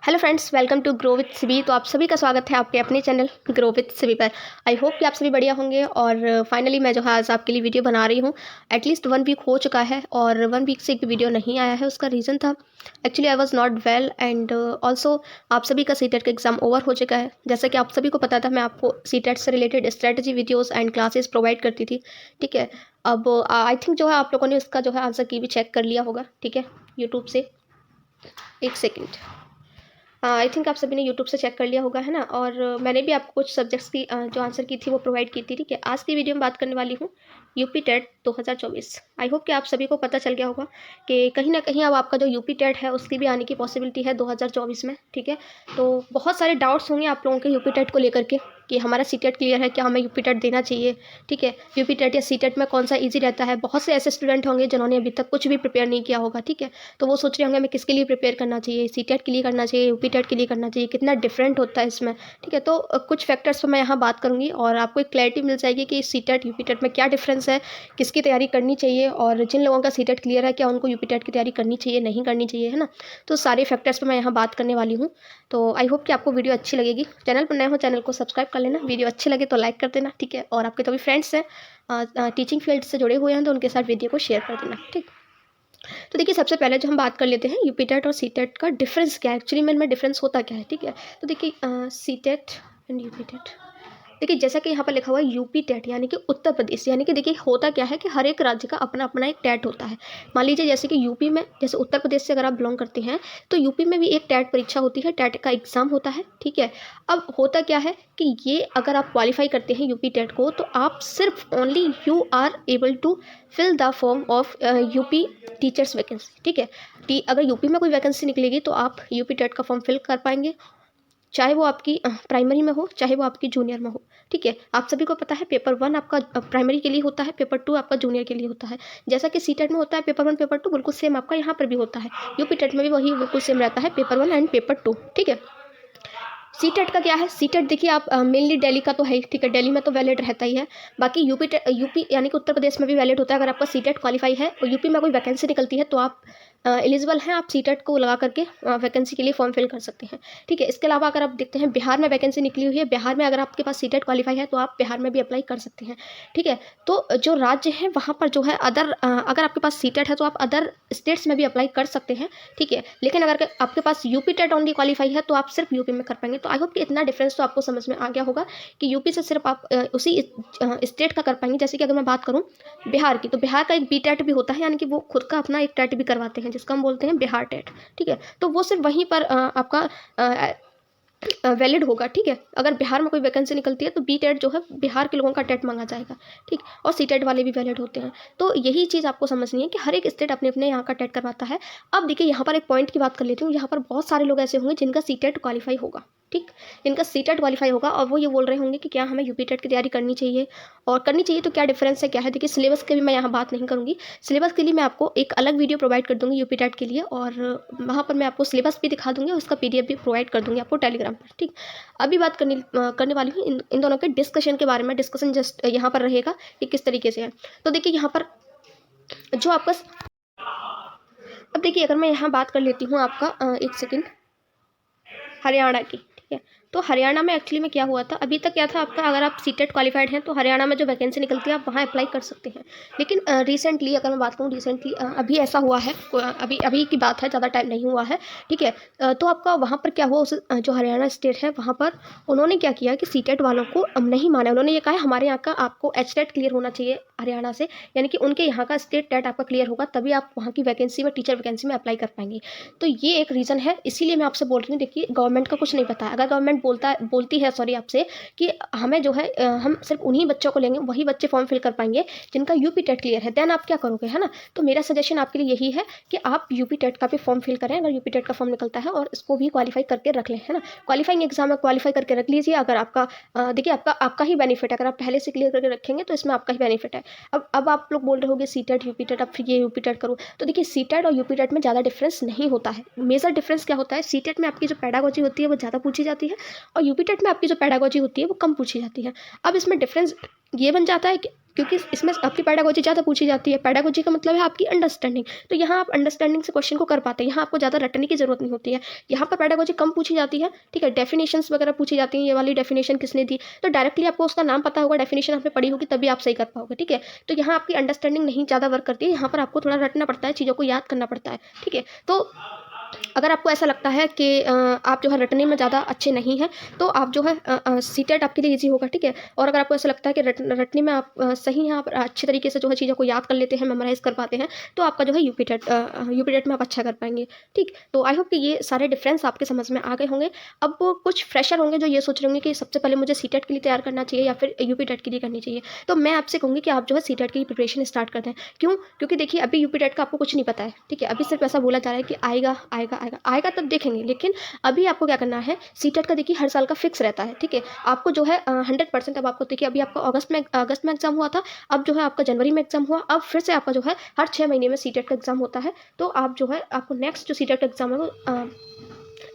Hello friends, welcome to grow with Sibi. तो आप सभी का स्वागत है आपके अपने चैनल ग्रो विथ सिबी पर। आई होप कि आप सभी बढ़िया होंगे। और फाइनली मैं जो है आज आपके लिए वीडियो बना रही हूँ। एटलीस्ट 1 वीक हो चुका है और 1 वीक से एक भी वीडियो नहीं आया है। उसका रीज़न था actually I was not well and also आप सभी का सीटेट का एग्ज़ाम ओवर हो चुका है। जैसा कि आप सभी को पता था, मैं आपको सीटेट से related strategy videos and classes provide करती थी। ठीक है, अब आई थिंक जो है आप लोगों ने उसका जो है आंसर की भी चेक कर लिया होगा। ठीक है, यूट्यूब से। एक सेकेंड, आई थिंक आप सभी ने यूट्यूब से चेक कर लिया होगा, है ना। और मैंने भी आपको कुछ सब्जेक्ट्स की जो आंसर की थी वो प्रोवाइड की थी। ठीक है, आज की वीडियो में बात करने वाली हूँ यूपी टेट 2024। आई होप कि आप सभी को पता चल गया होगा कि कहीं ना कहीं अब आपका जो यूपी टेट है उसकी भी आने की पॉसिबिलिटी है 2024 में। ठीक है, तो बहुत सारे डाउट्स होंगे आप लोगों के यूपी टेट को लेकर के कि हमारा सीटेट क्लियर है क्या, हमें यूपी टेट देना चाहिए। ठीक है, यूपी टेट या सीटेट में कौन सा इजी रहता है। बहुत से ऐसे स्टूडेंट होंगे जिन्होंने अभी तक कुछ भी प्रिपेयर नहीं किया होगा। ठीक है, तो वो सोच रहे होंगे हमें किसके लिए प्रिपेयर करना चाहिए, सीटेट के लिए करना चाहिए, यूपी टेट के लिए करना चाहिए, कितना डिफरेंट होता है इसमें। ठीक है, तो कुछ फैक्टर्स पर मैं यहाँ बात करूँगी और आपको एक क्लैरिटी मिल जाएगी कि सीटेट यूपी टेट में क्या डिफरेंस है, किसकी तैयारी करनी चाहिए, और जिन लोगों का सीटेट क्लियर है क्या उनको यूपी टेट की तैयारी करनी चाहिए, नहीं करनी चाहिए, है ना। तो सारे फैक्टर्स पर मैं यहाँ बात करने वाली हूँ। तो आई होप कि आपको वीडियो अच्छी लगेगी। चैनल पर नए हो चैनल को सब्सक्राइब कर लेना, वीडियो अच्छी लगे तो लाइक कर देना। ठीक है, और आपके जो भी फ्रेंड्स हैं टीचिंग फील्ड से जुड़े हुए हैं तो उनके साथ वीडियो को शेयर कर देना। ठीक, तो देखिए सबसे पहले जो हम बात कर लेते हैं यूपी टेट और सी टेट का डिफरेंस क्या है, एक्चुअली में इनमें डिफरेंस होता क्या है। ठीक है, तो देखिए C TET and UP TET, देखिए जैसा कि यहाँ पर लिखा हुआ है यूपी टेट यानी कि उत्तर प्रदेश, यानी कि देखिए होता क्या है कि हर एक राज्य का अपना अपना एक टेट होता है। मान लीजिए जैसे कि यूपी में, जैसे उत्तर प्रदेश से अगर आप बिलोंग करते हैं तो यूपी में भी एक टेट परीक्षा होती है, टेट का एग्जाम होता है। ठीक है, अब होता क्या है कि ये अगर आप क्वालिफाई करते हैं यूपी टेट को तो आप सिर्फ only you are able to fill the form of UP teachers vacancy. ठीक है, अगर यूपी में कोई वैकेंसी निकलेगी तो आप यूपी टेट का फॉर्म फिल कर पाएंगे, चाहे वो आपकी प्राइमरी में हो चाहे वो आपकी जूनियर में हो। ठीक है, आप सभी को पता है पेपर 1 आपका प्राइमरी के लिए होता है, पेपर 2 आपका जूनियर के लिए होता है। जैसा कि सीटेट में होता है पेपर 1 पेपर 2, बिल्कुल सेम आपका यहाँ पर भी होता है। यूपी टेट में भी वही बिल्कुल सेम रहता है, पेपर 1 एंड पेपर 2। ठीक है, सी टेट का क्या है, सी टेट देखिए आप मेनली दिल्ली का तो है। ठीक है, दिल्ली में तो वैलिड रहता ही है। बाकी यूपी यानी कि उत्तर प्रदेश में भी वैलिड होता है। अगर आपका सी टेट क्वालिफाई है और यूपी में कोई वैकेंसी निकलती है तो आप एलिजिबल हैं, आप सी टेट को लगा करके वैकेंसी के लिए फॉर्म फिल कर सकते हैं। ठीक है, इसके अलावा अगर आप देखते हैं बिहार में वैकेंसी निकली हुई है, बिहार में अगर आपके पास सी टेट क्वालिफाई है तो आप बिहार में भी अप्लाई कर सकते हैं। ठीक है, तो जो राज्य है वहाँ पर जो है अगर आपके पास सी टेट है तो आप अदर स्टेट्स में भी अप्लाई कर सकते हैं। ठीक है, लेकिन अगर आपके पास यूपी टेट ओनली क्वालिफाई है तो आप सिर्फ यूपी में कर पाएंगे। तो आई होप कि इतना डिफरेंस तो आपको समझ में आ गया होगा कि यूपी से सिर्फ आप उसी स्टेट का कर पाएंगे। जैसे कि अगर मैं बात करूं बिहार की, तो बिहार का एक बी टेट भी होता है, यानी कि वो खुद का अपना एक टेट भी करवाते हैं जिसका हम बोलते हैं बिहार टेट। ठीक है, तो वो सिर्फ वहीं पर आपका वैलिड होगा। ठीक है, अगर बिहार में कोई वैकेंसी निकलती है तो बी टेट जो है बिहार के लोगों का टेट मांगा जाएगा। ठीक, और सी टेट वाले भी वैलिड होते हैं। तो यही चीज़ आपको समझनी है कि हर एक स्टेट अपने अपने यहाँ का टेट करवाता है। अब देखिए यहाँ पर एक पॉइंट की बात कर लेती हूँ। यहाँ पर बहुत सारे लोग ऐसे होंगे जिनका सी टेट क्वालिफाई होगा। ठीक, इनका सी टेट क्वालिफाई होगा और वो ये बोल रहे होंगे कि क्या हमें यूपी टेट की तैयारी करनी चाहिए, और करनी चाहिए तो क्या डिफरेंस है क्या है। देखिए सिलेबस की भी मैं यहाँ बात नहीं करूँगी, सिलेबस के लिए मैं आपको एक अलग वीडियो प्रोवाइड कर दूँगी यूपी टेट के लिए, और वहाँ पर मैं आपको सिलेबस भी दिखा दूँगी और उसका PDF भी प्रोवाइड कर दूँगी आपको टेलीग्राम पर। ठीक, अभी बात करने वाली हूँ इन दोनों के डिस्कशन के बारे में। डिस्कशन जस्ट यहाँ पर रहेगा कि किस तरीके से है। तो देखिए यहाँ पर जो आपका, अब देखिए अगर मैं यहाँ बात कर लेती हूँ आपका एक सेकेंड, हरियाणा की। ठीक है, तो हरियाणा में एक्चुअली में क्या हुआ था, अभी तक क्या था आपका, अगर आप सी टेट क्वालिफाइड हैं तो हरियाणा में जो वैकेंसी निकलती है आप वहाँ अप्लाई कर सकते हैं। लेकिन रिसेंटली अगर मैं बात करूँ, रिसेंटली अभी ऐसा हुआ है, अभी अभी की बात है, ज़्यादा टाइम नहीं हुआ है। ठीक है, तो आपका वहाँ पर क्या हुआ, उस जो हरियाणा स्टेट है वहाँ पर उन्होंने क्या किया कि सी टेट वालों को नहीं माना। उन्होंने ये कहा है हमारे यहाँ का आपको एच टेट क्लियर होना चाहिए हरियाणा से, यानी कि उनके यहाँ का स्टेट टेट आपका क्लियर होगा तभी आप वहाँ की वैकेंसी में, टीचर वैकेंसी में अप्लाई कर पाएंगे। तो ये एक रीज़न है, इसीलिए मैं आपसे बोल रही हूँ। देखिए गवर्नमेंट का कुछ नहीं पता है। अगर गवर्नमेंट बोलती है सॉरी आपसे कि हमें जो है हम सिर्फ उन्हीं बच्चों को लेंगे, वही बच्चे फॉर्म फिल कर पाएंगे जिनका यूपी टेट क्लियर है, देन आप क्या करोगे, है ना। तो मेरा सजेशन आपके लिए यही है कि आप यूपी टेट का भी फॉर्म फिल करें अगर यूपी टेट का फॉर्म निकलता है, और इसको भी क्वालिफाई करके रख लें, है ना। क्वालिफाइंग एग्जाम में क्वालिफाई करके रख लीजिए। अगर आपका देखिए आपका ही बेनिफिट है, अगर आप पहले से क्लियर करके रखेंगे तो इसमें आपका ही बेनिफिट है। अब आप लोग बोल रहे होगे सी टेट यूपी टेट, अब फिर ये यूपी टेट करो। तो देखिए सी टेट और यूपी टेट में ज़्यादा डिफरेंस नहीं होता है। मेजर डिफरेंस क्या होता है, सी टेट में आपकी जो पेडागोजी होती है वो ज़्यादा पूछी जाती है, और यूपी टेट में आपकी जो पेडागोजी होती है वो कम पूछी जाती है। अब इसमें डिफरेंस ये बन जाता है कि क्योंकि इसमें आपकी पेडागोजी ज़्यादा पूछी जाती है, पेडागोजी का मतलब है आपकी अंडरस्टैंडिंग, तो यहाँ आप अंडरस्टैंडिंग से क्वेश्चन को कर पाते हैं, यहाँ आपको ज़्यादा रटने की जरूरत नहीं होती है। यहाँ पर पेडागोजी कम पूछी जाती है, ठीक है, डेफिनेशंस वगैरह पूछी जाती हैं, ये वाली डेफिनेशन किसने दी, तो डायरेक्टली आपको उसका नाम पता होगा, डेफिनेशन आपने पढ़ी होगी, तभी आप सही कर पाओगे, ठीक है। तो यहाँ आपकी अंडरस्टैंडिंग नहीं ज़्यादा वर्क करती है, यहाँ पर आपको थोड़ा रटना पड़ता है, चीज़ों को याद करना पड़ता है, ठीक है। तो अगर आपको ऐसा लगता है कि आप जो है रटने में ज़्यादा अच्छे नहीं हैं, तो आप जो है सीटेट आपके लिए ईजी होगा, ठीक है। और अगर आपको ऐसा लगता है कि रटने में आप सही हैं, आप अच्छे तरीके से जो है चीज़ों को याद कर लेते हैं, मेमोराइज़ कर पाते हैं, तो आपका जो है यूपी टेट में आप अच्छा कर पाएंगे, ठीक। तो आई होप कि ये सारे डिफरेंस आपके समझ में आ गए होंगे। अब कुछ फ्रेशर होंगे जो ये सोच रहे होंगे कि सबसे पहले मुझे सीटेट के लिए तैयार करना चाहिए या फिर यूपी टेट के लिए करनी चाहिए, तो मैं आपसे कहूँगी कि आप जो है सीटेट की प्रिपरेशन स्टार्ट कर दें। क्यों? क्योंकि देखिए अभी यूपी टेट का आपको कुछ नहीं पता है, ठीक है। अभी सिर्फ ऐसा बोला जा रहा है कि आएगा आएगा आएगा आएगा, तब देखेंगे, लेकिन अभी आपको क्या करना है, सीटेट का देखिए हर साल का फिक्स रहता है, ठीक है। आपको जो है 100%, अब आपको देखिए अभी आपका अगस्त में एग्जाम हुआ था, अब जो है आपका जनवरी में एग्जाम हुआ, अब फिर से आपका जो है हर 6 महीने में सीटेट का एग्जाम होता है। तो आप जो है आपको नेक्स्ट जो सीटेट का एग्जाम है वो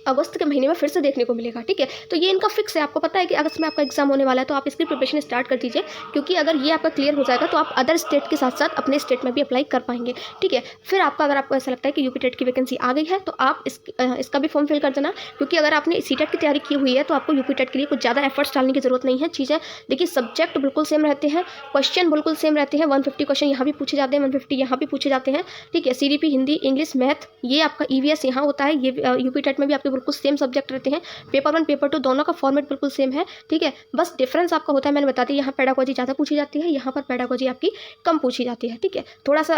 अगस्त के महीने में फिर से देखने को मिलेगा, ठीक है। तो ये इनका फिक्स है, आपको पता है कि अगस्त में आपका एग्जाम होने वाला है, तो आप इसकी प्रिपरेशन स्टार्ट कर दीजिए, क्योंकि अगर ये आपका क्लियर हो जाएगा तो आप अदर स्टेट के साथ साथ अपने स्टेट में भी अप्लाई कर पाएंगे, ठीक है। फिर आपका अगर आपको ऐसा लगता है कि यूपी टेट की वैकेंसी आ गई है, तो आप इसका भी फॉर्म फिल कर देना, क्योंकि अगर आपने सीटेट की तैयारी की हुई है तो आपको यूपी टेट के लिए कुछ ज़्यादा एफर्ट्स डालने की जरूरत नहीं है। चीज़ें देखिए, सब्जेक्ट बिल्कुल सेम रहते हैं, क्वेश्चन बिल्कुल सेम रहते हैं, 150 क्वेश्चन यहाँ भी पूछे जाते हैं, 150 यहाँ भी पूछे जाते हैं, ठीक है। सीडीपी, हिंदी, इंग्लिश, मैथ, ये आपका ईवीएस यहाँ होता है, ये यूपी टेट में भी आपके बिल्कुल सेम सब्जेक्ट रहते हैं। पेपर 1 पेपर 2 दोनों का फॉर्मेट बिल्कुल सेम है, ठीक है। बस डिफरेंस आपका होता है, मैंने बता दी, यहाँ पेडागोजी ज़्यादा पूछी जाती है, यहाँ पर पेडागोजी आपकी कम पूछी जाती है, ठीक है। थोड़ा सा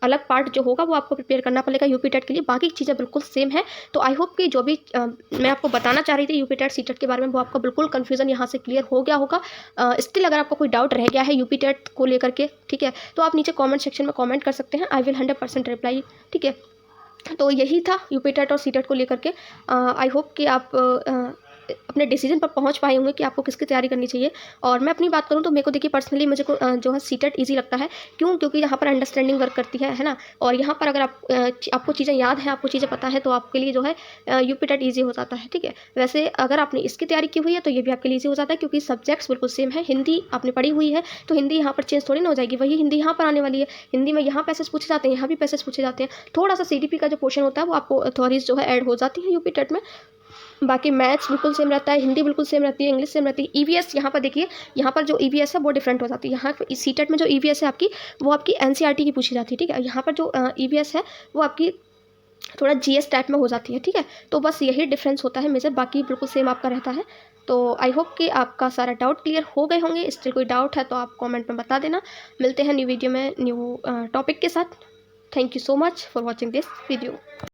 अलग पार्ट जो होगा वो आपको प्रिपेयर करना पड़ेगा यूपी टेट के लिए, बाकी चीज़ें बिल्कुल सेम है। तो आई होप कि जो भी मैं आपको बताना चाह रही थी यूपी टेट सीटेट के बारे में, वो आपका बिल्कुल कन्फ्यूजन यहाँ से क्लियर हो गया होगा। स्टिल अगर आपको कोई डाउट रह गया है यूपी टेट को लेकर के, ठीक है, तो आप नीचे कॉमेंट सेक्शन में कॉमेंट कर सकते हैं, आई विल 100% रिप्लाई, ठीक है। तो यही था यूपी टेट और सीटेट को लेकर के। आई होप कि आप अपने डिसीजन पर पहुंच पाए होंगे कि आपको किसकी तैयारी करनी चाहिए। और मैं अपनी बात करूं तो मेरे को देखिए पर्सनली मुझे को जो है सीटेट इजी लगता है। क्यों? क्योंकि यहाँ पर अंडरस्टैंडिंग वर्क करती है ना। और यहाँ पर अगर आपको चीज़ें याद हैं, आपको चीज़ें पता है, तो आपके लिए जो है यूपी टेट ईजी हो जाता है, ठीक है। वैसे अगर आपने इसकी तैयारी की हुई है तो ये भी आपके लिए ईजी हो जाता है, क्योंकि सब्जेक्ट्स बिल्कुल सेम है। हिंदी आपने पढ़ी हुई है तो हिंदी यहाँ पर चेंज थोड़ी ना हो जाएगी, वही हिंदी यहाँ पर आने वाली है। हिंदी में यहाँ पैसेज पूछे जाते हैं, यहाँ भी पैसेज पूछे जाते हैं। थोड़ा सा सीडीपी का जो पोर्शन होता है वो आपको थ्योरीज जो है ऐड हो जाती है यूपी टेट में। बाकी मैथ्स बिल्कुल सेम रहता है, हिंदी बिल्कुल सेम रहती है, इंग्लिश सेम रहती है। ईवीएस यहाँ पर देखिए, यहाँ पर जो ईवीएस है वो डिफरेंट हो जाती है। यहाँ सीटेट में जो ईवीएस है आपकी, वो आपकी एनसीईआरटी की पूछी जाती है, ठीक है। यहाँ पर जो ईवीएस है वो आपकी थोड़ा जीएस टाइप में हो जाती है, ठीक है। तो बस यही डिफरेंस होता है मेजर, बाकी बिल्कुल सेम आपका रहता है। तो आई होप कि आपका सारा डाउट क्लियर हो गए होंगे। इससे कोई डाउट है तो आप कमेंट में बता देना। मिलते हैं न्यू वीडियो में न्यू टॉपिक के साथ। Thank you so much for watching this video.